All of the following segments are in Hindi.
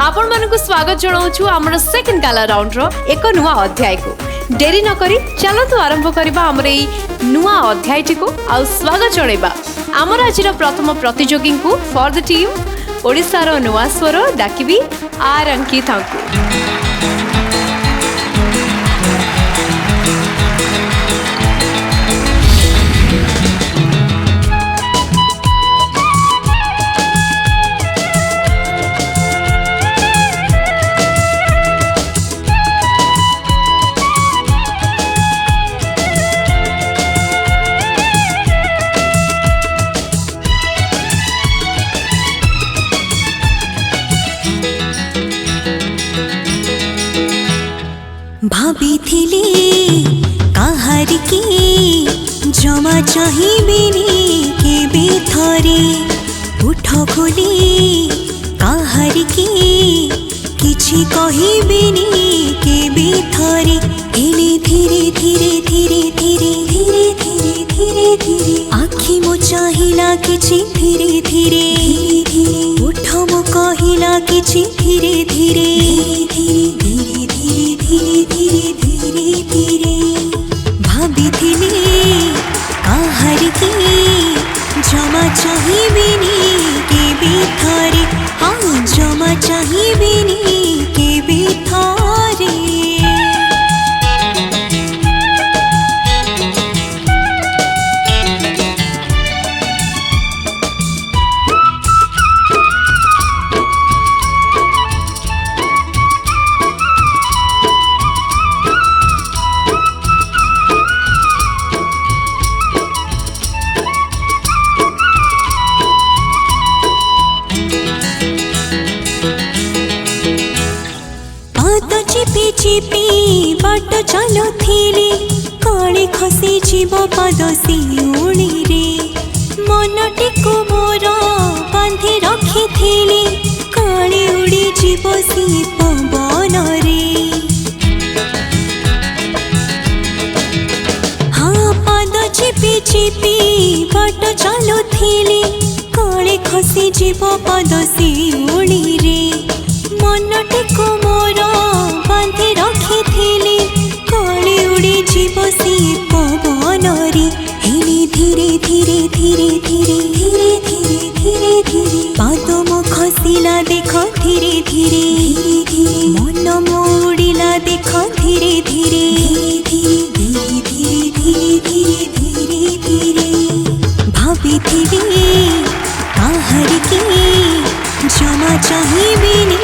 आपण मानकु स्वागत जणाउछु हमर सेकंड गाला राउंड रो एक नुवा अध्याय को। डेरी न करी चलतु आरंभ करबा हमर एई नुवा अध्यायटी को आ स्वागत जणाइबा हमर आजिर प्रथम प्रतियोगी को फॉर द टीम ओडिसा रो नुवा स्वर डाकिबी आर अंकिता को। भाभी थिले काहार की जमा चाहिबिनी के बेथरे उठ खोली काहार की किछि कहिबिनी के बेथरे एने धीरे धीरे धीरे धीरे धीरे धीरे धीरे धीरे आखि मो चाहिला किछि धीरे धीरे धीरे उठ मो कहिला किछि धीरे धीरे धीरे धीरे धीरे धीरे धीरे धीरे भाभी थिले काहार की जमा चाहिबिनी के बेथरे हाँ जमा चाहिबिनी के बेथरे। चिपी चिपी बाट चलो थिले काले खसी जीव पद सिउणी रे मनटी को मोर बांधि रखी थिले काले उड़ी जीव सी पवन रे। हाँ पद चिपी चिपी बाट चलो थिले काले खसी जीव पद सिउणी रे मनटी को मोर बांधि रखी थिले काले उड़ी जीव सी पवन रे हेले धीरे धीरे धीरे धीरे धीरे धीरे धीरे धीरे पाद मो खसिला देख धीरे धीरे धीरे धीरे मन मो उड़िला देख धीरे धीरे धीरे धीरे धीरे धीरे धीरे धीरे भाभी थिले काहार की जमा चाहिबिनी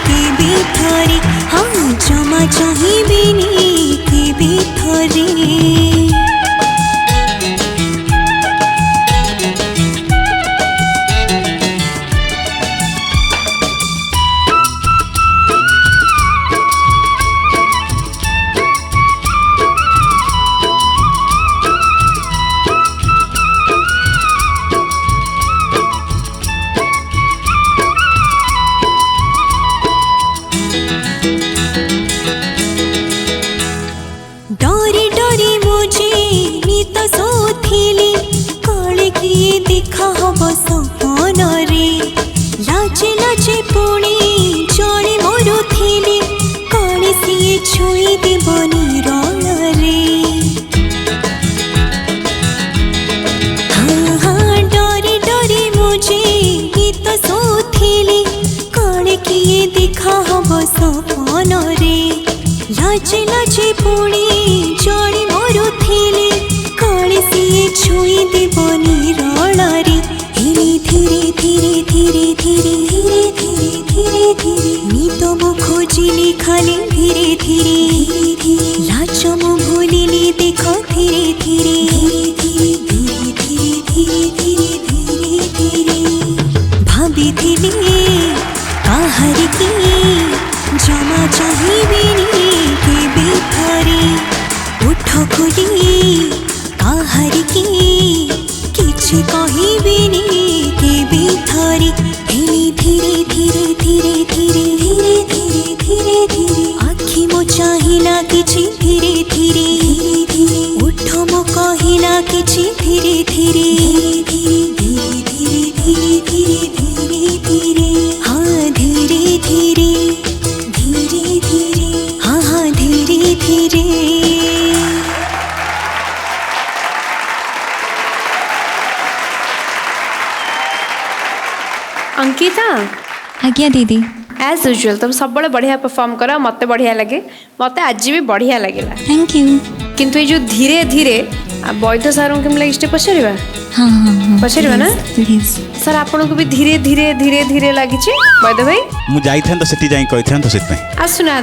के बेथरे हाँ जमा चाहिबिनी के बेथरे। डोरी डोरी मुझे नीत सोथिली काले किए देखा हब सपन रे लाजे लाजे पुणी जड़े मरुथिली काले सिए छुई देबनी रण रे। हाँ हाँ डोरी डोरी मुझे नीत सोथिली काले किए देखा हब सपन रे लाजे लाजे पुणी जड़े मरुथिले काले सिए छुई देबनी रण रे हेले धीरे धीरे धीरे धीरे धीरे धीरे धीरे धीरे नीत मो खोजिली खाली धीरे धीरे धीरे लाज मो भूलिली देख धीरे धीरे धीरे धीरे धीरे धीरे धीरे धीरे भाभी थिले काहार की जमा चाहिबिनी के बेथरे उठ खोली काहार की किछि कहिबिनी के बेथरे हेले धीरे धीरे धीरे धीरे धीरे धीरे धीरे धीरे आखि मो चाहिला किछि धीरे धीरे धीरे धीरे उठ मो कहिला किछि धीरे धीरे धीरे धीरे धीरे धीरे धीरे धीरे धीरे हाँ धीरे धीरे अंकिता आज्ञा दीदी एज यूजुअल तुम सब बड़े बढ़िया परफॉर्म करा मत बढ़िया लगे मत आज भी बढ़िया लगे थैंक यू किंतु ये जो धीरे धीरे वैद्य सार के लगे स्टेप पचार हाँ हाँ पचार ना प्लीज सर आपन को भी धीरे धीरे धीरे धीरे लगी वैद्य भाई मुझे आसुना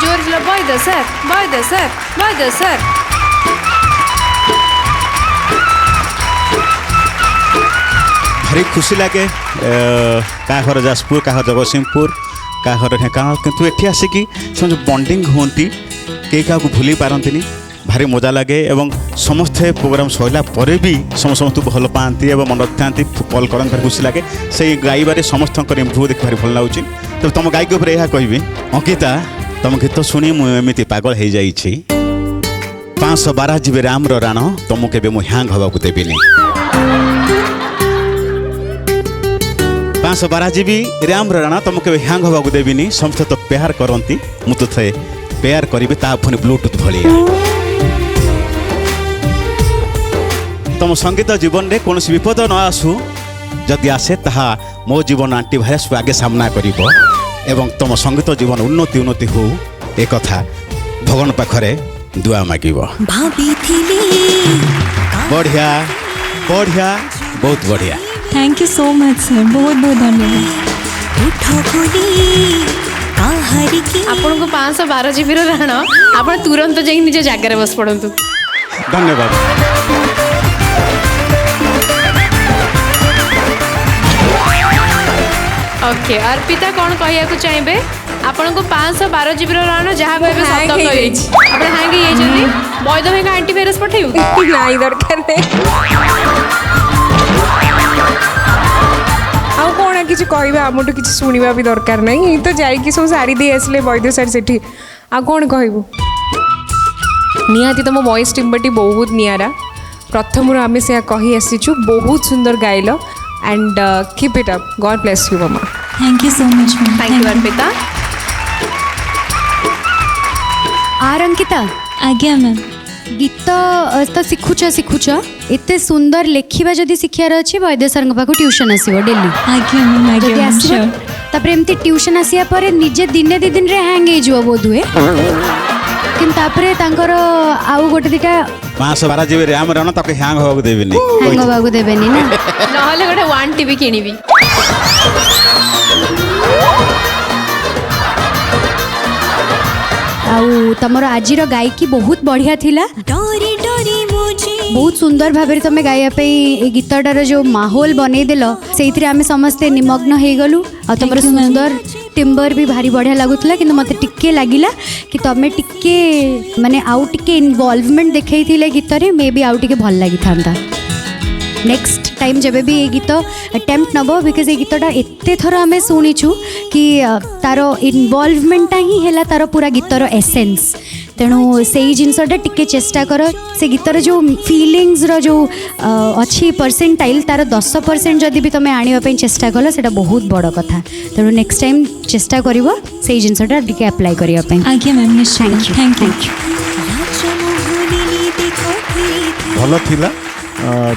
जोर वैद्य सर वैद्य सर वैद्य सर भारी खुशी लगे क्या घर जाजपुर क्या जगतसिंहपुर क्या घर ढेकानाल किंतु एठी आसिकी से जो बॉन्डिंग होती कई क्या भूल पारती भारी मजा लगे एवं समस्ते प्रोग्राम सरला पर भी समस्त भल पाती मन रखी कल कर भारी खुशी लगे से गाइबार समस्त इम्प्रूव देख भारी भल लगुच तो तुम गायक उपर यह कहबी अंकिता तुम गीत शुणी मुझे पागल हो जाइए 512 जीबी राम राण तुमको केवे मुझे ह्यांग हवा देविनी 512 जीबी राम राणा तुमको केवे ह्यांग हवा देविनी समस्त तो प्यार करती मुझे थे प्यार करी पुणी ब्लूटूथ भाया तुम संगीत जीवन में कौन विपद न आसू जदि आसे ता मो जीवन आंटीभाइरस आगे सामना कर तुम संगीत जीवन उन्नति हो एक कथा भगवान पाखरे दुआ मागिब बढ़िया बढ़िया बहुत बढ़िया thank you so much sir बहुत बहुत धन्यवाद आपन को 512 जीबी राण आप तुरंत जाई निज जगह बस पड़तु धन्यवाद ओके अर्पिता कौन कहया चाहिए आपन को 512 जीबी राण जहाँ कहे सत कह हैंग वैद्य भाई का एंटीवायरस पठेबू नहीं दरकार आउ कौन किसी कहबे आमठू किसी शुणा भी दरकार नहीं तो जाइए सब सारी दे आसले वैद्य सर से आ कौन कहबू निहाती तुम वॉइस टिम्बरटी बहुत निरा प्रथम आम से कही आसीचु बहुत सुंदर गाइल and keep it up God bless you mama thank you so much thank you Arpita आर अंकिता आज्ञा मैम गीत तो शिखुच एते सुंदर लेखिबा जदि शिक्षार अच्छी वैद्य सर पाक ट्यूशन आसो डेली आज्ञा मैम जदि आज्ञा आसो तापर एमती ट्यूशन आसिया पर निजे दिने दी दिन रे हैंग हो बोध हुए किंतु तापर तांकर आउ गोटे दिटा 512 जीबी राम राण ताके ह्यांग हवा देविनी हैंग होबाकू देबेनी ना नहले गोटे 1 टीवी किनिबी आउ तमर आजिर गायकी बहुत बढ़िया थिला डोरी डोरी मुझे बहुत सुंदर भाव तुम गाइबा गीतटार जो माहौल बनई देल से आम समस्ते निमग्न हो गलु आ तुम सुंदर टिम्बर भी भारी बढ़िया लगुला कि मत टिके लगिला कि तुम टिके माने आउ टिके इनवॉल्वमेंट देखई थिले गीत रे मे भी आउ टिके भल लगी थांता नेक्स्ट टाइम जब भी ये गीत अटेम्प्ट नब बिकज ये गीतटा एते थर आम शुणीचु कि तार इनवॉल्वमेंटा ही है तार पूरा गीतर एसेंस तेणु से जिनसटा टिके चेष्टा कर से गीतर जो फिलिंग्स रो जो अच्छी परसेंटाइल तार 10% जदि भी तुम आने चेष्टा कल से बहुत बड़ कथा तेणु नेक्स्ट टाइम चेष्टा कर से जिनसटा टिके अप्लाई करने आज्ञा मैम निश्चय थैंक यू भल थिला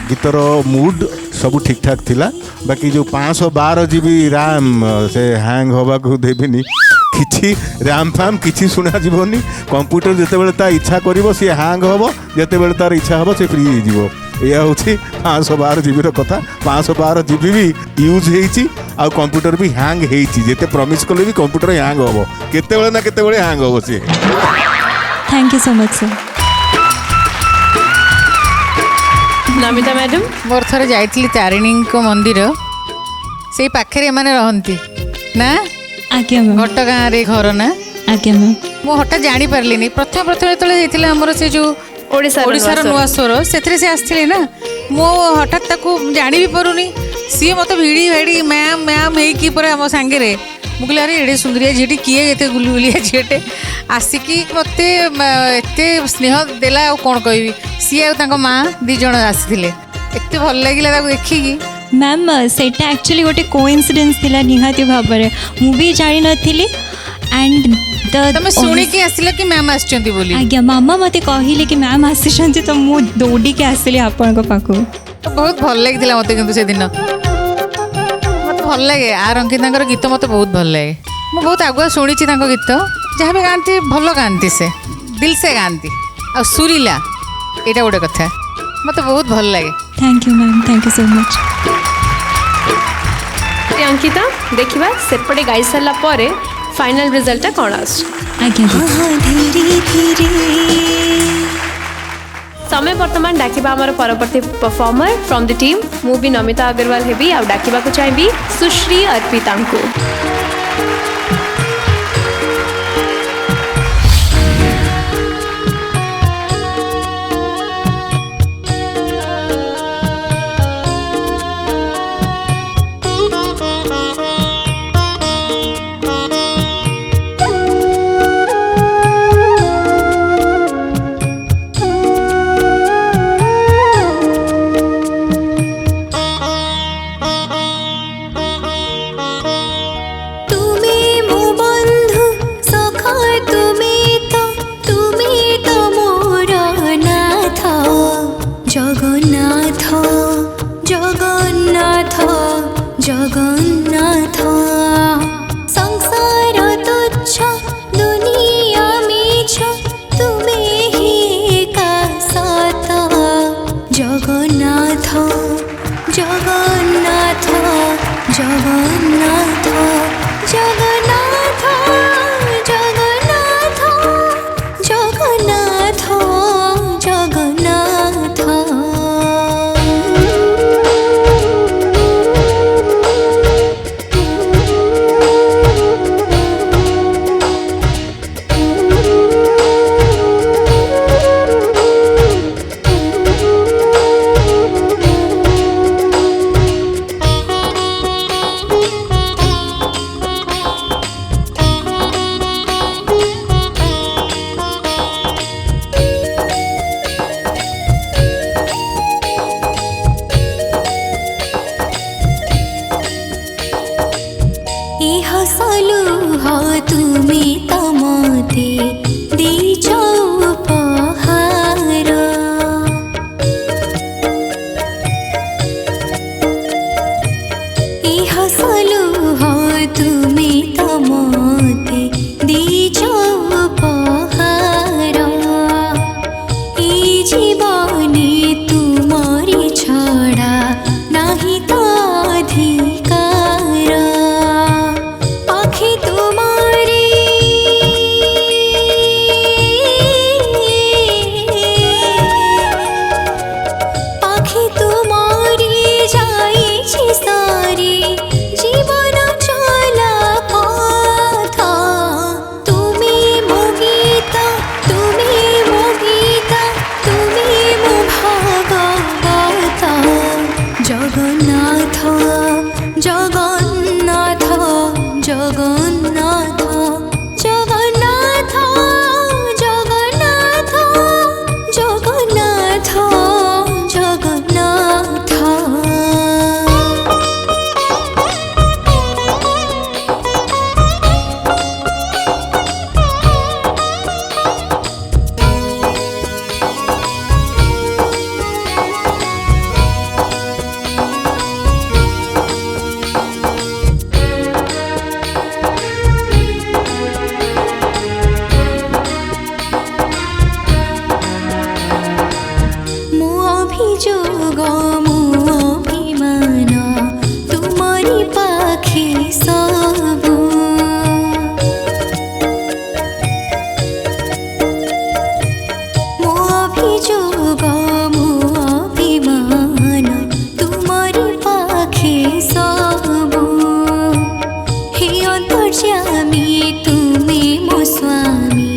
गीतर मूड सब ठीक ठाक थिला बाकी जो 512 जीबी राम से हैंग होगा को देविनी किछि राम फाम किछि सुना जीवनी कंप्यूटर जते बेले ता इच्छा करिवो से हैंग होबो जते बेले तार इच्छा होबो से फ्री जीवो या होछि 512 जीबी रो कथा 512 जीबी भी यूज हेछि आ कंप्यूटर भी हैंग हेछि जते प्रॉमिस करले भी कंप्यूटर हैंग होबो केते बेले ना केते बेले हैंग होबो से thank you so much sir Namita madam मोर थरे जाइतली तारिणी को मंदिर से पाखे माने रहंती ना आज्ञा मैम घटगाँ रे घर ना आज्ञा मैम मो हठात जानी पारलिनी प्रथम जेतले जाइतिले हमर से जो ओडिसा नुआ स्वर सेथरे से आस्थिले ना मो हठात ताको जानी भी परुनी सी मते भिड़ी भेड़ी मैम मैम हे की पर हम संगे रे मुगले अरे एडे सुंदरिया झीटी किए एते गुलुलिया झीटे आसिकी मते एते स्नेह देला आ कोन कहबी सी आ तांको मां दी जण आसीथिले एते भल लागिला ताको देखिकी मैम सेटा एक्चुअली गोटे कोइंसिडेंस थिला निहाती भाबरे मु भी जानि नथिली एंड तमे सुनी कि आसिला कि मैम आछंती बोली आज्ञा मामा मते कहिले कि मैम आसीछंती तो मु दौड़ी के आसिली आपन को पाखो बहुत भल लागिला मते किंतु से दिन ଭଲ ଲାଗେ ଆର୍ ଅଙ୍କିତାଙ୍କର ଗୀତ ମୋତେ ବହୁତ ଭଲ ଲାଗେ। ମୁଁ ବହୁତ ଆଗୁଆ ଶୁଣିଛି ତାଙ୍କ ଗୀତ, ଯାହା ବି ଗାଆନ୍ତି ଭଲ ଗାଆନ୍ତି, ସେ ଦିଲ ସେ ଗାଆନ୍ତି ଆଉ ସୁରିଲା, ଏଇଟା ଗୋଟେ କଥା ମୋତେ ବହୁତ ଭଲ ଲାଗେ। Thank you ma'am, thank you so much. Ankita देखिबा सेपटे गाई सारा परे फाइनल रिजल्ट कौन आस आज्ञा जी। धीरे धीरे समय वर्तमान डाकिबा हमर परवर्ती परफॉर्मर फ्रॉम द टीम मु भी नमिता अग्रवाल हेबी आ डाकिबा को चाहिबी सुश्री अर्पिता को। जगन्नाथ संसार तुच्छ दुनिया मीछ तुमे ही का साथ जगन्नाथ जगन्नाथ जगन्नाथ जगन्नाथ जगन्नाथ जगन्नाथ जगन्नाथ हसलु हो तुमी तमते देछ उपहार हसलु हो तुमी तमते देछ उपहार जीवने तुमरी छड़ा नाही तो अधिकार आँखें तुम्हारी आँखें तुम्हारी जाई छी सारी जीवन चला पाथा तुम्हें मोगिता तुम्हें मोगिता तुम्हें मो भागवता जगन्नाथ जगन्नाथ जगन्नाथ जगन्नाथ जगन्नाथ जगन्नाथ जगन्नाथ अभियोग मो अभिमान तुमरी पाखे सबु मो अभियोग मो अभिमान तुमरी पाखे सबु हे अंतर्यामी तुमे मो स्वामी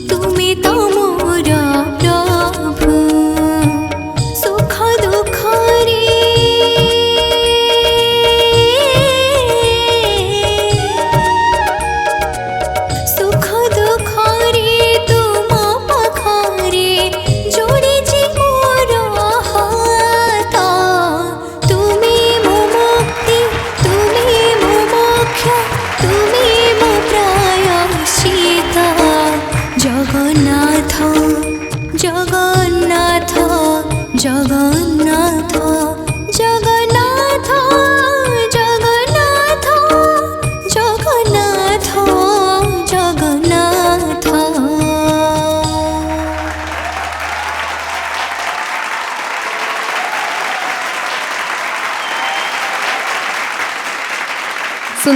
तुमे तो मोर प्रभु सुख दुख रे सुख दुख रे तुम पाखरे जोड़ी जी मोर हाथ तुमे मो मुक्ति तुमे मो मोक्ष तुमे मो प्रायश्चित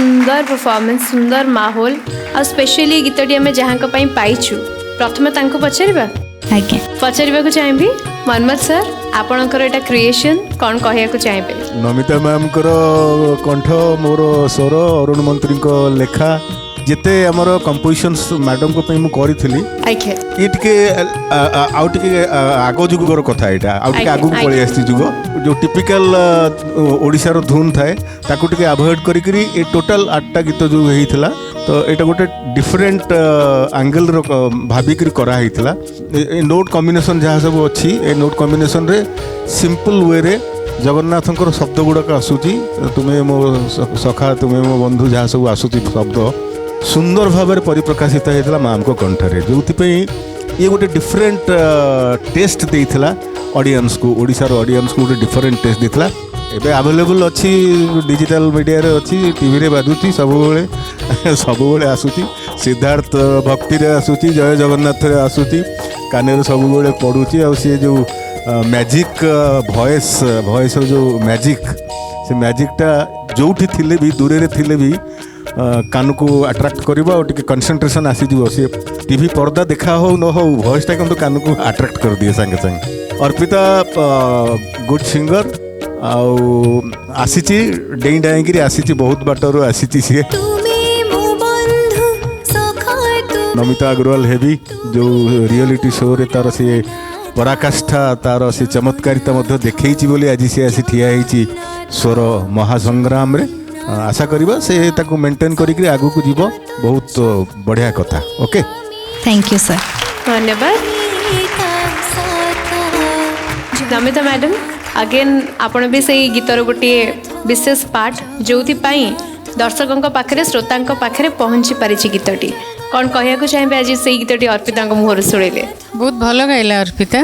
सुंदर परफॉर्मेंस सुंदर माहौल आ स्पेशली गीतटी आम जहाँ पाइछु प्रथमे तांको पचारिबा आज्ञा पचारिबा चाहिए मनमत सर आपणकर एटा क्रिएशन कौन कहया चाहिए नमिता मैम कंठ मोर स्वर अरुण मंत्री लेखा जिते आमर कंपोजिशंस मैडम को पई मु करी ये टिके आउ टिके आगो जुगर कथा एटा आउ टिके आगु पळि आस्ति जुग जो टिपिकल ओडिसा रो धुन थाए ताकू टिके अवॉइड करी करी ए टोटल 8टा गीत जो हेइथिला तो एटा गोटे डिफरेंट एंगल रो भाबी करी करा हेइथिला ए नोट कॉम्बिनेशन जहाँ सब अच्छी ए नोट कॉम्बिनेशन रे सिंपल वे रे जगन्नाथंकर शब्द गुड़ाक आसूची तुम्हें मो सखा तुम्हें मो बंधु जहाँ सब आसूची शब्द सुंदर भाव में परिप्रकाशित होता माम को कंठरे जो ये गोटे डिफरेंट टेस्ट देता ऑडियंस को ओडिशार ऑडियंस को गोटे डिफरेंट टेस्ट देता एबे अवेलेबल अच्छी डिजिटल मीडिया रे अच्छी टीवी रे बाजुची सब आसूची सिद्धार्थ भक्ति रे आसूची जय जगन्नाथ रे आसूची काने सब पड़ुची और सी जो मैजिक वॉइस जो मैजिक से मैजिकटा जोठी थिले भी दूरे रे थिले भी कान को अट्राक्ट करवा और टिके कंसंट्रेशन आसीଯିव सी टीवी पर्दा देखा हो न हो वॉइसटा किंतु कान को अट्राक्ट कर दिए संगे संगे अर्पिता गुड सिंगर आउ आसीची डेई डाई आसीची बहुत बाटर आसीची सी नमिता अग्रवाल हेवी जो रियलिटी शो रे तार से पराकाष्ठा तार से चमत्कारिता देखी बोली आज सी आसी ठिया होती स्वर महासंग्राम रे आशा करिबा से ताको मेंटेन करिकरी आगु को जीव बहुत बढ़िया कथा ओके थैंक यू सर धन्यवाद नमिता मैडम अगेन आपण भी से गीतर गोटे विशेष पार्ट जो दर्शकों पाखे श्रोता पाखे पहुँची पारी गीतटी कौन कहया चाहिए आज से गीतटी अर्पिता मुहर शुणिले बहुत भल गाइला अर्पिता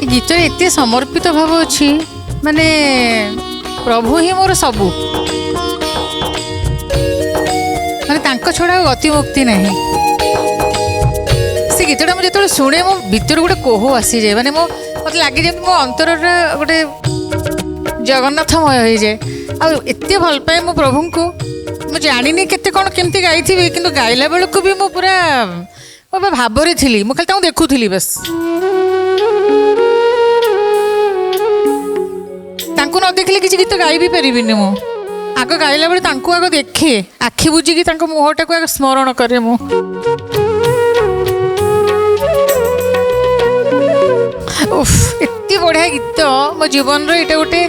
गीत एत समर्पित भाव अच्छी माने प्रभु ही मोर सबू माने तांको छड़ा गति मुक्ति नहीं से गीतटा मुझे जो शुणे मो भीतर गोटे कोह आसी जाए माने मो मत लगे जमी मो अंतर गोटे जगन्नाथमय हो जाए आते भल पाए मो प्रभु को मुझे जानी केते कौन केमती गाई थी कि गाइला बेलू भी मो पूरा भावरे थी मुझे खाली देखुली बस तांको न देखले किसी गीत गाई भी पारिनी मु आग गाइला बेले तांको आग देखे आखि बुझिकी मुहटा को आग स्मरण करे मु उफ एत्ती बढ़िया गीत मो जीवन रो एटा गोटे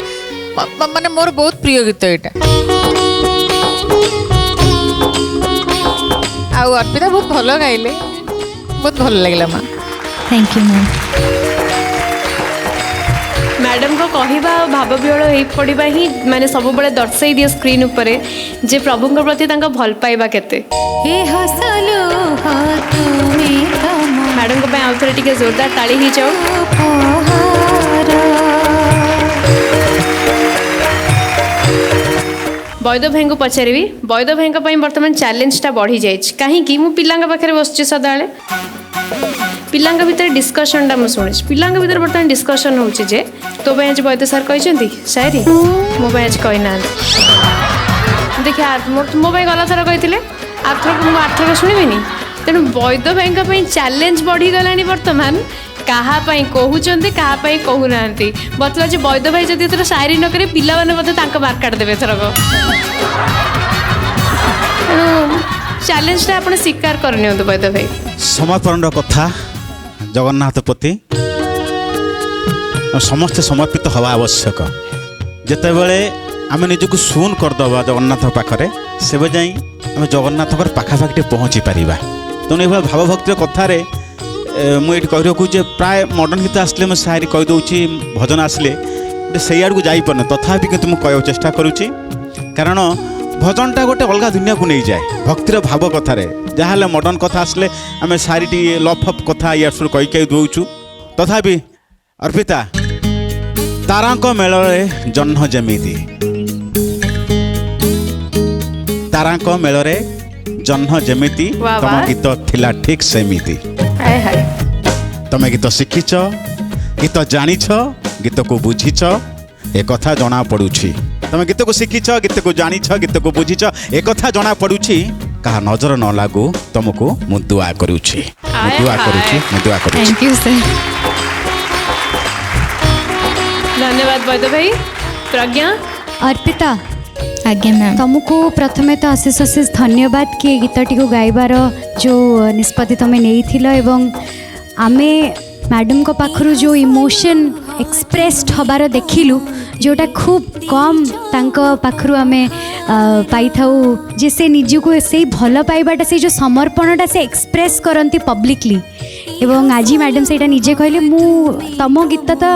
माने मोर बहुत प्रिय गीत एटा आउ अर्पिता बहुत भल गाइले बहुत भल लगला माँ थैंक यू मैम मैडम को कहवा भाव विहल हो पड़ा ही माने सब बड़े दर्शाई दिए स्क्रीन उपरे जे प्रभु प्रति भल पाइबा केते मैडम को आउ थे टिके जोरदार ताली ही जाओ वैद भाई को पचारि वैद भाई बर्तमान चैलेंजटा बढ़ी जाए कहीं मु पिला पाखे बस सदाले पिला भितर डिस्कसनटा मुझे शुणी पिला भितर बर्तमान डिस्कसन हो तो आज वैद्य सर कहते शायरी मो आज कहना देखिए मो गला थर कही आरथर आरथर शुणिबिनी तेणु वैद्य भाई चैलेंज बढ़ीगला बर्तमान कहापाई कहते कहापाई कहूना बतला जे वैद्य भाई जब थोड़ा शायरी न करे पिला मार्क काट देवे थरक तेणु चैलेंजटा आप स्वीकार करनी वैद्य भाई समर्पण कथा जगन्नाथ प्रति समस्ते समर्पित हवा आवश्यक जिते बड़े आम निजक शून करदे जगन्नाथ पाखे से जाई आम जगन्नाथ पाखापाखि पहुँची पार तेणु ये भावभक्तिर कथार मुझे कही रखुचे प्राय मॉडर्न गीत आसले मैं शायरी कहीदे भजन आसले से आड़ को जापन तथापि कि मुझे कह चेष्टा करुच्ची कारण भजनटा गोटे अलग दुनिया को नहीं जाए भक्तिर भाव कथार जहाँ मॉडर्न कथा आसले आम सारी लफअप कथा यार कही दौचु तथापि अर्पिता तारांक मेल जह्न जमीती तारांक मेल जह्न जमीती तम गीत थिला ठीक सेमिति तमे गीत शिखिच गीत जानिछ गीत को बुझीच ए कथा जना पड़ुछि तुम गीत को शिखिछ गीत को जानिछ गीत को बुझिछ एक कथा जना पड़ुछि कहा नजर न लागू तुमको मु दुआ करूछि थैंक यू सर। धन्यवाद वैद्य भाई। प्रज्ञा अर्पिता आज्ञा मैम। तुमको प्रथमे तो अशेष अशेष धन्यवाद कि गीतटी को गाइबार जो निष्पत्ति तुम्हें नहीं एवं आमे मैडम को पाखरु जो इमोशन एक्सप्रेस्ड हबार देखिलु जोटा खूब कम तांको पाखरु आमे पाई थाउ जे से निजु को से भल पाइबाटा से जो समर्पणटा से एक्सप्रेस करंती पब्लिकली एवं आज मैडम से निजे कहले मु तम गीत तो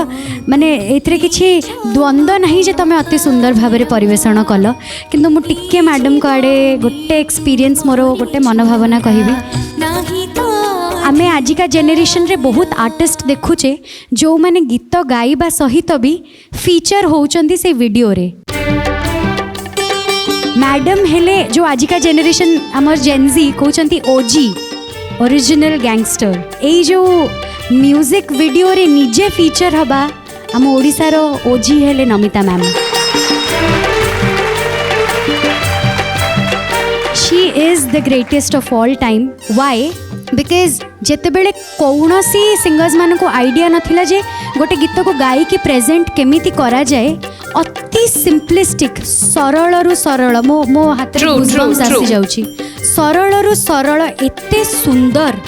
माने एथरे किछि द्वंद्व नहीं जे तमे अति सुंदर भाबरे परिवेषण कल किंतु मु टिके मैडम को आड़े गोटे एक्सपीरियंस मोर गोटे मनोभावना कहबी आमे आजिका जेनेरेशन रे बहुत आर्टिस्ट देखुचे जो माने गीत गाइबा सहित भी फीचर होउचंदी से वीडियो रे मैडम हेले जो आजिका जेनेरेशन हमर जेनजी कहउचंती ओजी ओरिजिनल गैंगस्टर एई जो म्यूजिक वीडियो रे निजे फीचर हबा हम ओडिसा रो ओजी हेले Namita ma'am. She is the greatest of all time. Why because जेते बेले कौनसी सिंगर्स मान को आइडिया नथिला जे गोटे गीत को गाई की प्रेजेंट केमिति करा जाए अति सिंपलिस्टिक सरल रु सरल मो हाथ रे गुजबम्स आसी जाउची सरल रु सरल एते सुंदर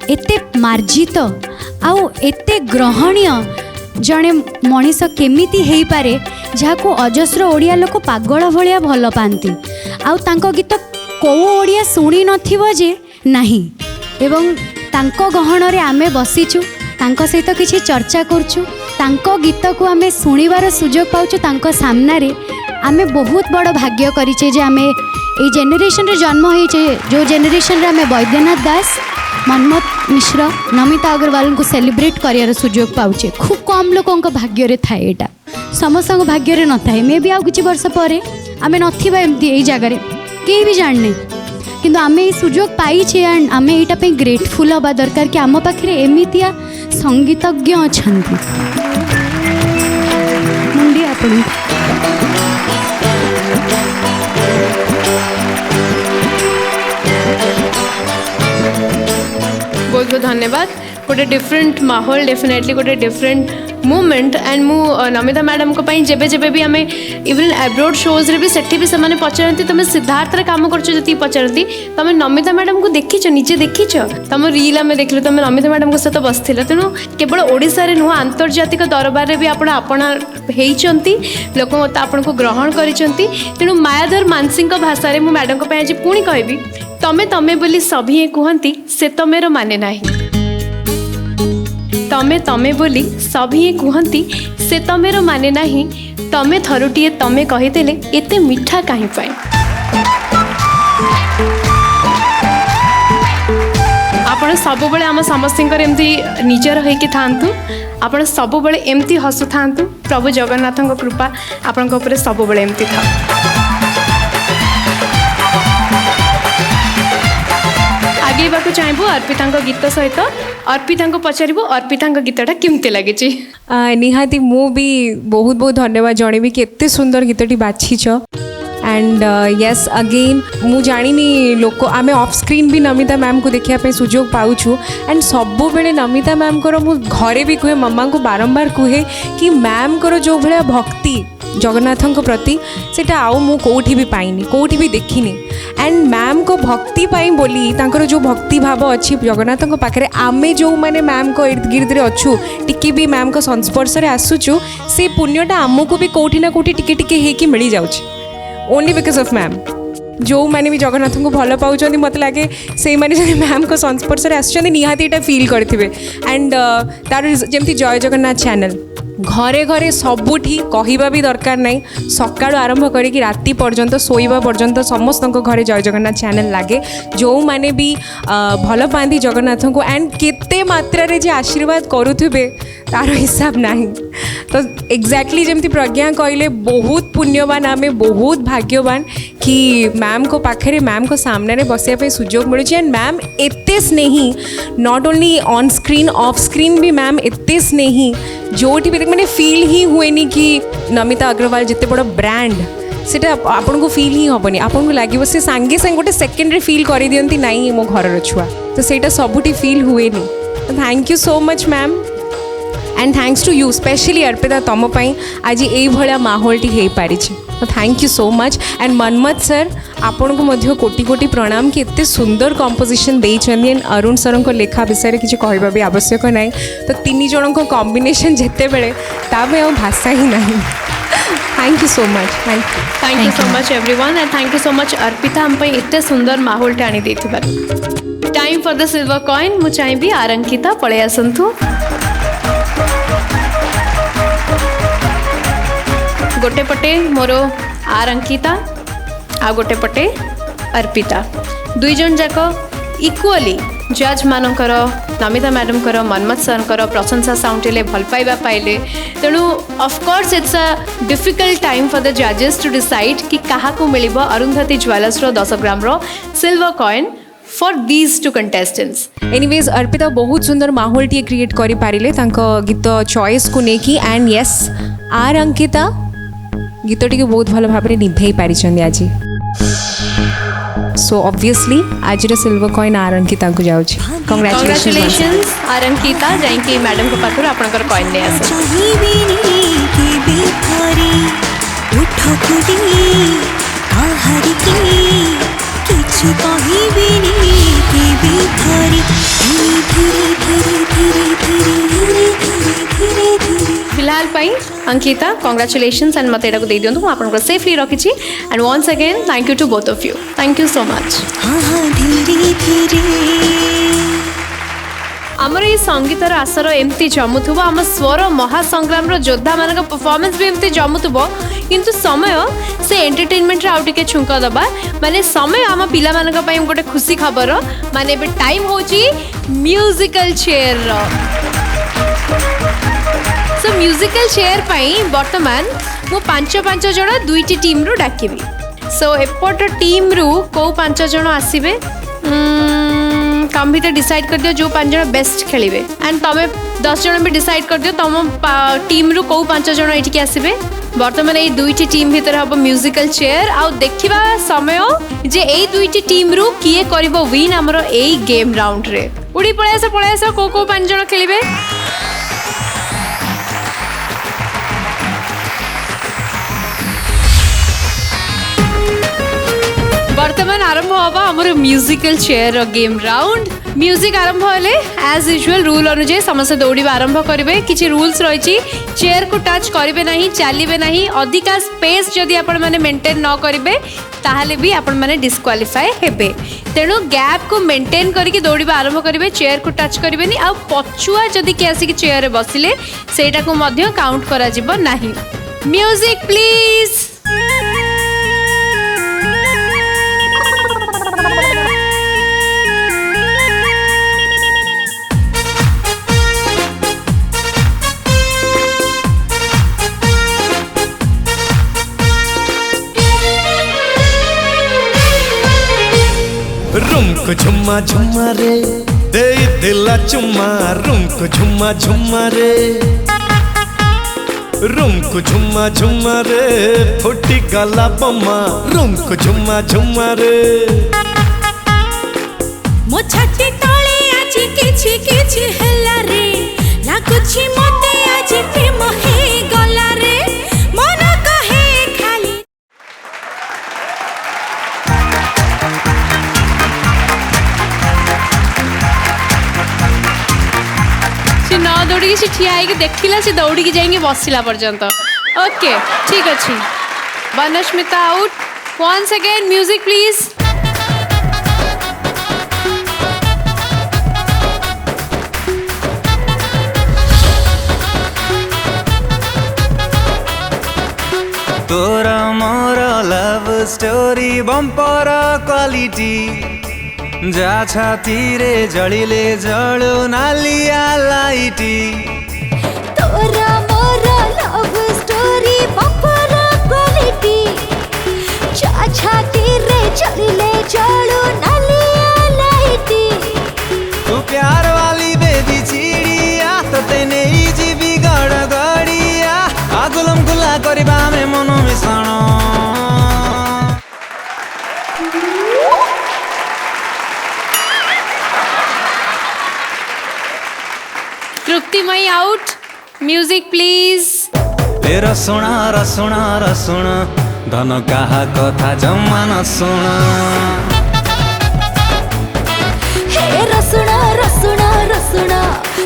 एते मार्जित आउ एते ग्रहणीय जड़े मनीष केमिति हेई पारे जहाको अजस्र ओडिया लोक पागल भलिया भल पाती आउ तांको गीत को ओडिया शुणी नथिबो जे नाही एवं तांको गहन रे आमे बसीचु तांको सहित किछि चर्चा करछु तांको गीत को आमे सुनिबार सुजोग पाउछु तांको सामना रे आमे बहुत बड़ भाग्य करिचे जे आमे ए जेनेरेशन रे जन्म होइचे जो जेनेरेशन रे आमे वैद्यनाथ दास मनमोहन मिश्र नमिता अग्रवाल को सेलिब्रेट करियार सुजोग पाउचे खूब कम लोकों भाग्य रे थाए एटा समस्त भाग्य रे न थाए मे भी आउ किछि वर्ष परे आमे नथिबा एमती एई जागा रे केही भी जानने किंतु आमे सुजोग पाइछे एंड आमे एटा पे ग्रेटफुल हबा दरकार कि आम पाखरे एमितिया संगीतज्ञ अछंती मुंडी आपण बहुत बहुत धन्यवाद। गोटे डिफरेंट माहौल डेफिनेटली गोटे डिफरेंट मोमेंट एंड मु नमिता मैडम को जेबे जेबे भी आम इवन एब्रोड शोज रे भी सेठी भी से पचारती तुम सिद्धार्थ रे काम करछ जति पचारती तुम नमिता मैडम को देखीच निजे देखीच तुम रील आम देखल तुम नमिता मैडम को सहित बसथिल तेणु केवल ओडिशा रे नुह आंतर्जातिक दरबार रे भी आपणा हेइचंती लोक आपन को ग्रहण करिसंती तेणु मायाधर मानसिंह भाषा रे मु मैडम को आज पुणी कहबी तमे तमे बोली सभी कहती से तमेर माने नाही तमे तमे बोली सभी कहती से तमेर माने नाही तमे थरुटिए तमे कहीदेले एते मिठा काहे पाए आपण सब बेले आम समस्तर एमती निजर होइके थांतु आपण सब बेले एमती हसु थांतु प्रभु जगन्नाथ कृपा आपण ऊपर सब बेले एमती था। आगेबा को चाहबो अर्पिता गीत सहित अर्पिता को पचारू अर्पिता गीतटा केमती लगे निहाती मु भी बहुत बहुत धन्यवाद जनइबी कि एते सुंदर गीतटी बाछीच एंड यस अगेन मु जानी लोक आम ऑफ स्क्रीन भी नमिता मैम को देखा सुजोग पाऊँ एंड सब बेले नमिता मैम को मु घरे भी कहे मम्मा को बारंबार कहे कि मैम को जो भाया भक्ति जगन्नाथ प्रति सेटा आउ मु कोठी भी पाइनी कोठी भी देखिनी एंड मैम को भक्ति पाई बोली तांकर जो भक्ति भाव अच्छी जगन्नाथ पाखे आमे जो माने मैम को इर्द गिर्द अच्छु टिके भी मैम को संस्पर्श रे आसुचु से पुण्यटा आमको भी कोठी ना कोठी टिके टिके हेकी मिली जाउछि ओनली बिकॉज ऑफ मैम जो मैंने भी जगन्नाथ को भल पाँच मत लगे से मैंने मैम को संस्पर्श में आसुँच निहाती यहाँ फिल करेंगे एंड तार जमी जय जगन्नाथ चैनल घरे घरे सबुठी कहवा भी दरकार नहीं सका आरंभ करी राति पर्यंत शोवा पर्यंत समस्त घरे जय जगन्नाथ चैनल लगे जो मैंने भी भल पाती जगन्नाथ को एंड केते मात्रा रे जे आशीर्वाद करुवे तार हिसाब नहीं तो एग्जैक्टली जमी प्रज्ञा कहले बहुत पुण्यवान आमे बहुत भाग्यवान कि मैम को पाखे मैम को सामने बसिया पे सुजोग मिलूँ एंड मैम एते स्नेही not only on screen off screen भी मैम एते स्नेही जोटी भी मैंने फील ही हुए कि नमिता अग्रवाल जिते बड़ ब्रांड सेटा आपन को फील ही हेनी आपन को लगे से सांगे सांगे गोटे सेकेंड फील कर दियंती नाई मो घर छुआ तो सेटा सबुठी फील हुए thank you so much ma'am and thanks to you specially Arpita तुम आज ये भाया माहौलटी हो पारी तो thank you so much and Manmath sir आपण को कोटि कोटि प्रणाम कि एत सुंदर कंपोजिशन देइछन्ती एंड अरुण सर को लेखा विषय किसी कहवा भी आवश्यक ना तो तीन जन को कॉम्बिनेशन जिते बेले ताबे आ भाषा ही नहीं thank you so much thank you so much everyone and thank you so much Arpita हम एत सुंदर माहौल आनी time for the silver coin मु चाहिए आरंकिता पळे आसंतु गोटे पटे मोर आरंकिता आ गोटे पटे अर्पिता दुई जन जाक इक्वली जज मानकर नमिता मैडम कर मनमत सर प्रशंसा साउंटिले भल पाइबा पाइले तेणु of course it's a difficult time for the जजेस टू डिसाइड कि क्या मिल Arundhati jewellers 10 gram silver coin for these two contestants anyways Arpita बहुत सुंदर माहौल टी क्रिएट करि पारिले तांको गीत चॉइस को लेकिन एंड यस आर अंकिता गीतटी को बहुत भल भाव निभे पारी आज सो ऑब्वियसली आज सिल्वर कॉइन आर अंकिता को जाऊँ कांग्रेचुलेशंस आर अंकिता जाइए मैडम को पाखर आपनकर कॉइन ले आस फिलहाल अंकिता कांग्रेचुलेशंस एंड मत को दे दिंतु मुझे आपको सेफली रखी and once again thank you to both of you thank you so much आमर ये संगीतर आसर एमती जमुथुब आम स्वर महासंग्राम योद्धा मान परफॉर्मेंस भी एमती जमुथुब किंतु समय से एंटरटेनमेंट आउ टिके छुंक दबा माने समय आम पिला मानक पई गोटे खुशी खबर माने बे टाइम होची म्यूजिकल चेयर सो म्यूजिकल चेयर पाई वर्तमान मु 5 जन दुईटी टीम रु डाकिबी सो एपट टीम रु को 5 जन आसीबे कम भी डिसाइड कर दियो जो 5 जन बेस्ट खेलिबे एंड तमे 10 जन भी डिसाइड कर दियो तुम टीम रु को 5 जन एठी आसीबे वर्तमान ये दुईटी टीम भीतर हम म्यूजिकल चेयर आउ देखिबा समय जे ए दुईटी टीम रु किए करिवो विन हमरो ए गेम राउंड रे उड़ी पळे आसा को 5 जन खेलिबे वर्तमान आरंभ होगा आमर musical chair game round music आरंभ हेले एज यूजुअल रूल अनुसार समस्त दौड़ा आरंभ करेंगे किसी रूल्स रही चेयर को टच करेंगे ना चलिए ना अधिका स्पेस जदि आपण मैंने मेंटेन न करेंगे ताहले भी आपण मैंने डिस्क्वालीफाए हेबे तेणु गैप को मेंटेन करके दौड़ा आरंभ करेंगे चेयर को टच करेंगे आ पछुआ जदि किए आसिक चेयर बसिले सेटा को मध्य काउंट करा जिवो नाही म्यूजिक प्लीज रुमको झुम्मा झुम्मा रे दे दिला चुम्मा रुमको झुम्मा झुम्मा रे रुमको झुम्मा झुम्मा रे फुटी गला बम्मा रुमको झुम्मा झुम्मा रे मो छाती तळे आज किछि किछि हल्ला रे लाଗୁछि मते आज प्रेम हे गला रे मन कहे खाली से न दौड़ी से ठिया है देखला से दौड़ी जाएंगे बसला पर्यंत ओके ठीक अच्छे Banasmita out once again music please तोरा मोर लव स्टोरी बम्पर क्वालिटी जा छातीरे जलिले जळो नालिया लाइटी तोरा मोर लव स्टोरी बम्पर क्वालिटी जा छाती रे चलिले जळू नालिया लाइटी तू प्यार वाली बेबी चिड़िया तते नहीं जीवी गड़गड़िया आगुलम गुला करबा में मन मिश्रण तृप्तिमयी आउट म्यूजिक प्लीज रसुण रसुण रसुण धन काहा कथा जम्मा न सुण हे रसुण रसुण रसुण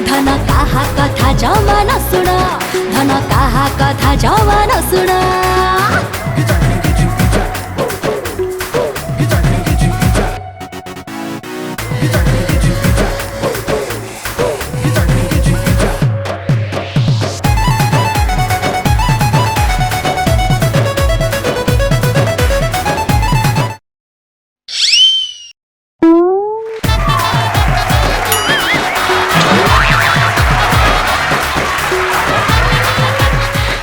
धन काहा कथा जमा न सुण धन काहा कथा जमा न सुण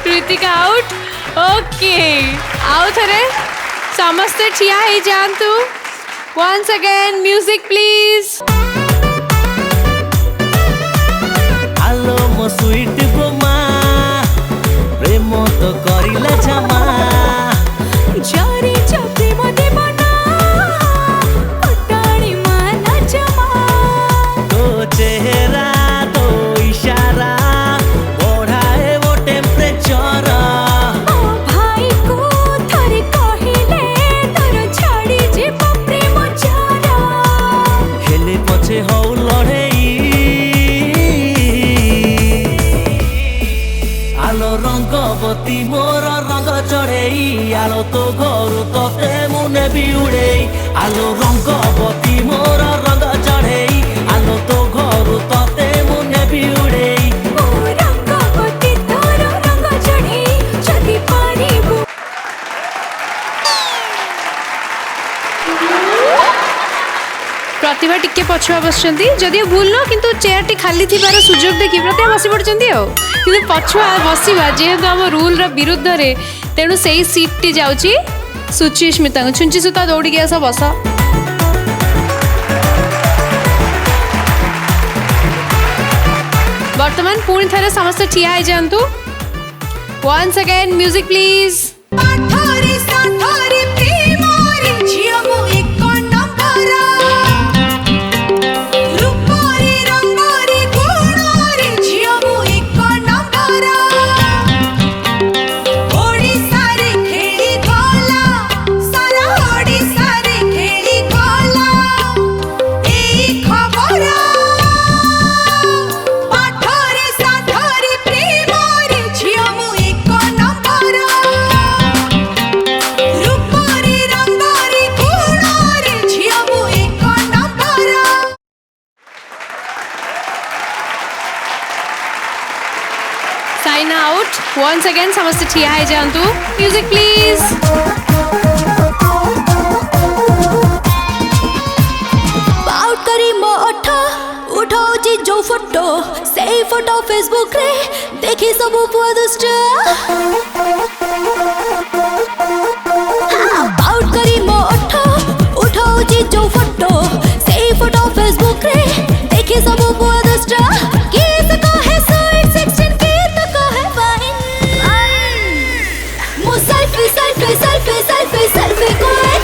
कृतिका आउट ओके आउ थरे समस्ते ठिया ही जानतु वंस अगेन म्यूजिक प्लीज आलो मो स्वीट बोमा प्रेम तो करिला जमा जारी चपी मते बना पटाणी माना जमा तो चेहरा तो इशारा बढ़ाए वो टेम्परेचर भाई को थरे कहिले तोर छाड़ी जे प्रेम चारा हेले पछे हौ लड़ेई आलो रंगवती मोर रंग चढ़ेई आलो तो घरु तोते मुने भी उड़ेई आलो रंगवती मोर रंग चढ़ेई आलो तो घरु तोते मुने भी उड़ेई ओ रंगवती तोर रंग चढ़ी जदी पारिबु प्रतिभा टिके पछुआ बसचंती जदि भूल न किंतु चेयर टी खाली थिबार सुजोग देखि प्रतिभा बसी पड़चंती हो किंतु पछुआ बसिबा जेहेतु हम रूल र विरुद्ध रे तेणु सेही सीट टी जाउची सुची स्मिता को छुंची सुता दौड़ी के आस बस वर्तमान पुणी थरे समस्त ठिया हो जातु वंस अगेन म्यूजिक प्लीज पाथरी साथरी प्रेमरी झियो मो एक नंबर रूपरी रंगरी गुणरी झियो मो एक नंबर ओडिसा रे खेली गला सारा ओडिसा रे खेली गला एई खबर पाथरी साथरी प्रेमरी झियो मो एक नंबर रूपरी रंगरी गुणरी झियो मो एक number sign out once again समस्त ठिया हो जातु म्यूजिक प्लीज बाउट करी मो उठाउची जो फोटो सेही फोटो फेसबुक रे देखी सब पुआ दुष्ट बाउट करी मो उठाउची जो फोटो सेही फोटो फेसबुक रे देखी सब पुआ दुष्ट किस कहे स्वीट 16 की तो कहे वाइन मो selfie selfie selfie selfie selfie कोए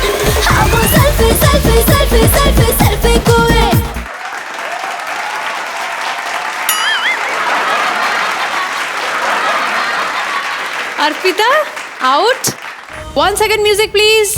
हाँ मो selfie selfie selfie selfie selfie कोए Arpita out once again music please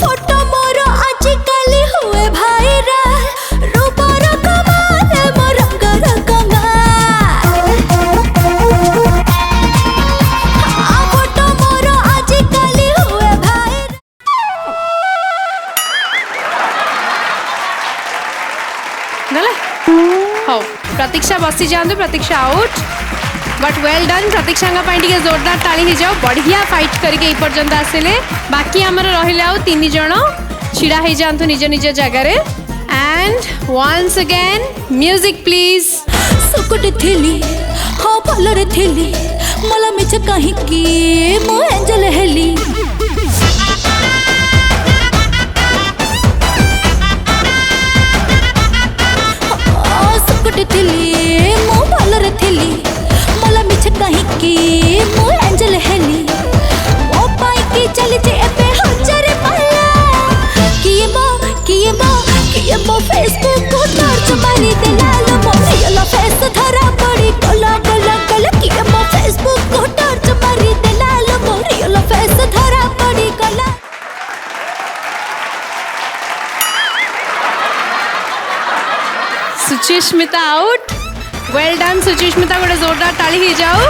photo मोर आजिकाली हुए भाइराल रूपर कमाल मोर रंगर कमाल फोटो मोर आजिकाली हुए भाइराल गला हो प्रतीक्षा बसी जातु प्रतीक्षा आउट बट वेल डन प्रतीक्षा टे जोरदार ताली हो जाओ बढ़िया फाइट करके पर्यंत आसिले बाकी आमर रहिले आउ 3 जण छिड़ा हो जातु निज निज जगार and once again music please सुकुट थिली हाँ भलरे थिली मला मिछ कहीं की मो एंजल हेली सुकुट थिली मो भलरे थिली मला मिछ कहीं की मो एंजल हेली ओ पाई की चली जे एबे हजार पाला किए मो फेसबुक को टॉर्च मारी दे लाल मो रियल फेस धरा पड़ी कला कला कला किए मो फेसबुक को टॉर्च मारी दे लाल मो रियल फेस धरा पड़ी कला Suchismita out well done Suchismita गोटे जोरदार ताली हो जाओ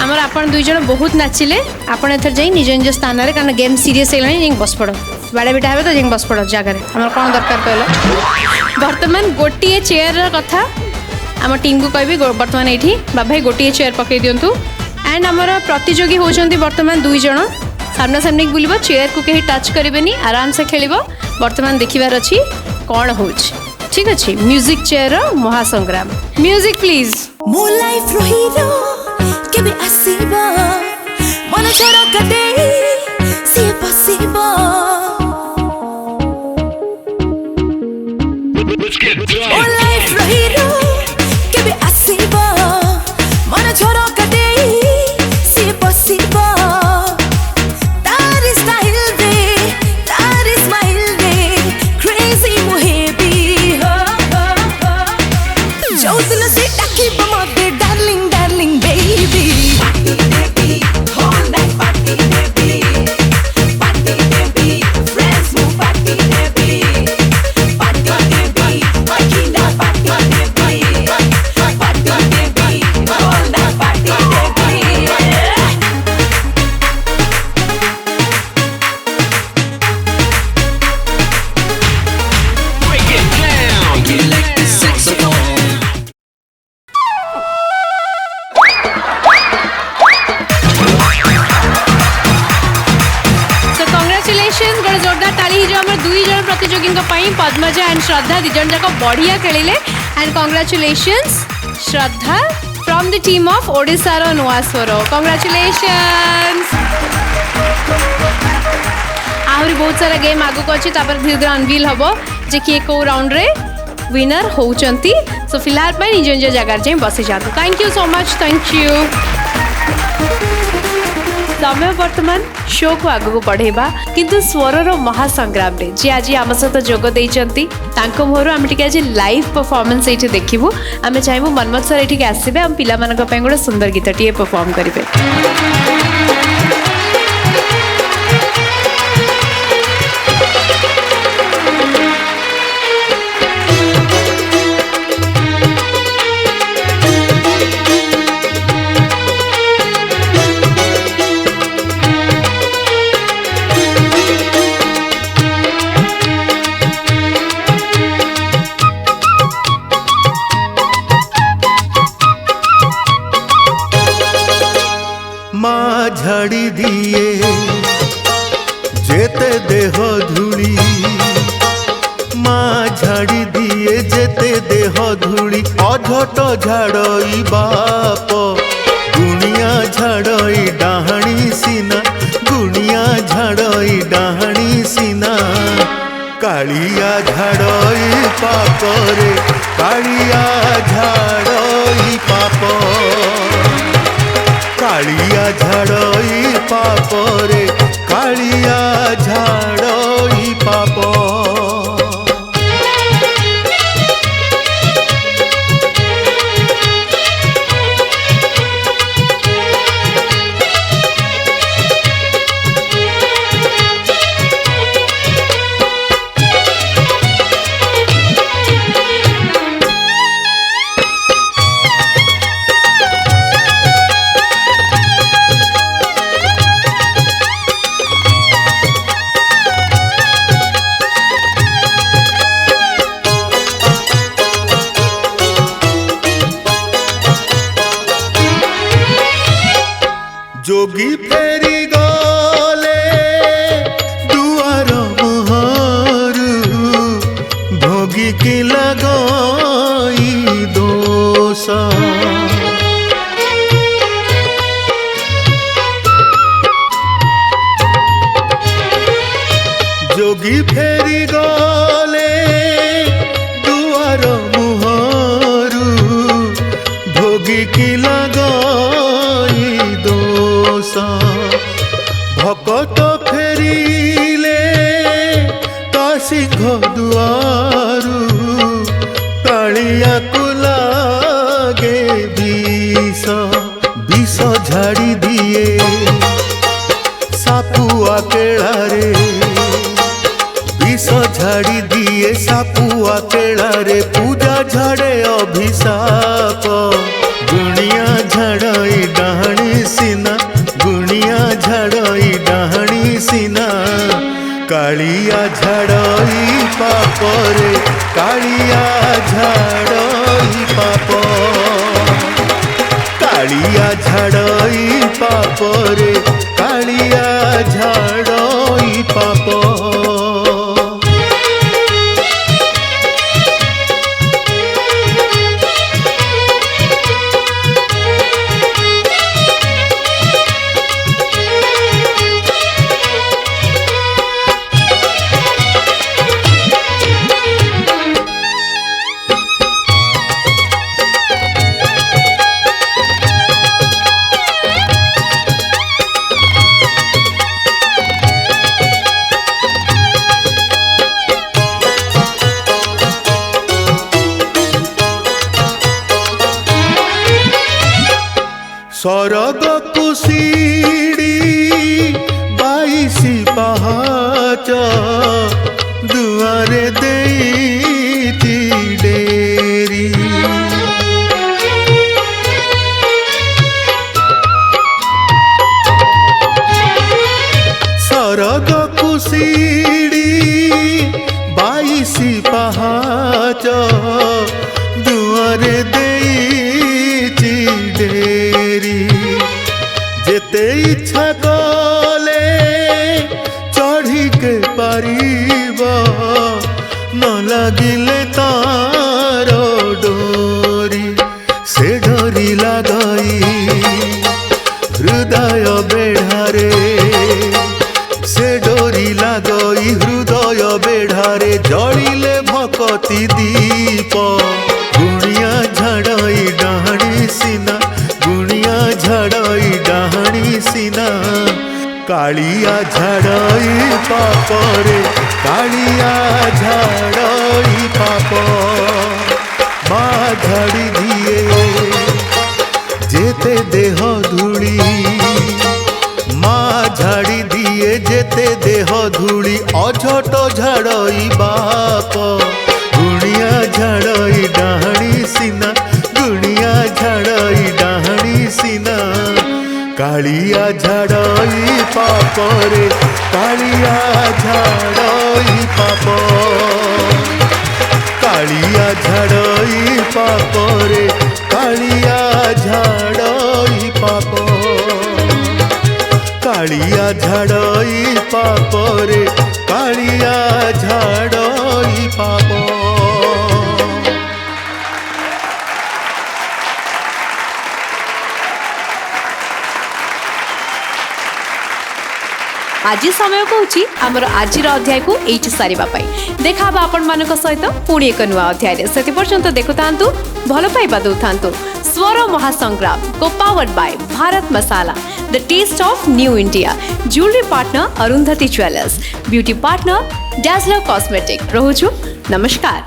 आमर आपण दुई जन बहुत नाचिले आपण एथर जाई निज निज स्थान रे कारण गेम सीरियस हेलानी जिंग बस पड़ो बाड़े बेटा हेबे तो जिंग बस पड़ो जगह रे हमर कोन दरकार कहलो वर्तमान गोटिए चेयर रा कथा आम टीम को कहबी वर्तमान एठी बाबा भाई गोटिए चेयर पकई दियंतु एंड हमर प्रतियोगी होचंती वर्तमान दुई जन सामना सामने बुलिबो चेयर को कहीं टच करिवेनी आराम से खेलिबो वर्तमान देखिबार अछि कोन होछ ठीक अछि म्यूजिक चेयर रो महासंग्राम म्यूजिक प्लीज मो लाइफ रो हीरो केबे आसीबो मन छोरा कदे सी पसिबो मो लाइफ रो हीरो केबे आसीबो मन छोरा कदे सी पसिबो तार स्टाइल दे तार स्माइल दे क्रेजी मोहेबी हो जोतन से टाकी बमा दे darling darling baby Padmaja and Shraddha दिजन जाक बढ़िया खेलिले and congratulations Shraddha from the team of Odisha रो नुआ स्वर कांग्रेचुलेशंस आहरी बहुत सारा गेम आगु को अछि तापर धीरे धीरे अनवील हबो जे कि को राउंड रे विनर होउचंती सो फिलहाल पे निज निज जगह जे बसी जातु thank you so much thank you समय वर्तमान शो को आग को बढ़ेबा किंतु स्वरर महासंग्राम रे जे आज आम सहित जोग देइचंती तांको मोहरु आम टिके आज लाइव परफॉर्मेंस एठी देखिबु आमे चाहबु मनमत सर एठी आसीबे हम पिला मानक पे गोटे सुंदर गीत टिए परफॉर्म करिवे झाड़ी दिए जेते देह धूली माँ झाड़ी दिए जेते देह धूली अझट झाड़ई बाप गुणिया झाड़ई डाहाणी सीना गुणिया झाड़ई डाहाणी सीना कालिया झाड़ई पाप रे कालिया झाड़ई पाप कालिया झाड़ई पाप रे कालिया झाड़ई पाप जोगी फेरी गले दुआर मुहरु भोगी की लगई दोष जोगी फेरी गले दुआर मुहरु भोगी की लगई दोष भकत फेरिले ता सिंह दुआरु कालिया को लागे विष विष झाड़ी दिए सापुआ केड़ारे विष झाड़ी दिए सापुआ केड़ारे पूजा झाड़े अभिशाप गुणिया झाड़ई डाहणी सीना गुणिया झाड़ई डाहणी सीना कालिया झाड़ई पापरे कालिया झाड़ई पाप कालिया झाड़ई पापरे कालिया झाड़ई पाप सरग कुशीड़ी 22 पहाच दुआरे देती डेरी सरग कुशीड़ी 22 पहाच दुआरे देती डेरी जेते इच्छा कले चढ़ी के पारिब न लगिले तार डोरी से डोरी लगई हृदय बेढ़ारे से डोरी लगई हृदय बेढ़ारे जड़िले भकती दीप गुणिया झाड़ई डाहणी सीना गुणिया झाड़ई डाहणी सीना कालिया झाड़ई पापरे कालिया झाड़ई पाप माँ झाड़ी दिए जेते देह धूली माँ झाड़ी दिए जेते देह धूली अझट झाड़ई बाप गुणिया झाड़ई डाहणी सीना गुणिया झाड़ई डाहणी सीना कालिया झाड़ई पापरे कालिया झाड़ई पाप कालिया झाड़ई पापरे कालिया झाड़ई पाप कालिया झाड़ई पापरे कालिया झाड़ई पाप आज समय कहूँ आमर आज अध्याय को ये सारिबा देखा आपण मान सहित पुणी एक नुआ अध्याय से पर्यंत देखु था भल पाइबा दौ था स्वर महासंग्राम को powered by Bharat Masala the taste of new India jewellery partner Arundhati jewellers beauty partner dazzler cosmetic रोहुछु नमस्कार।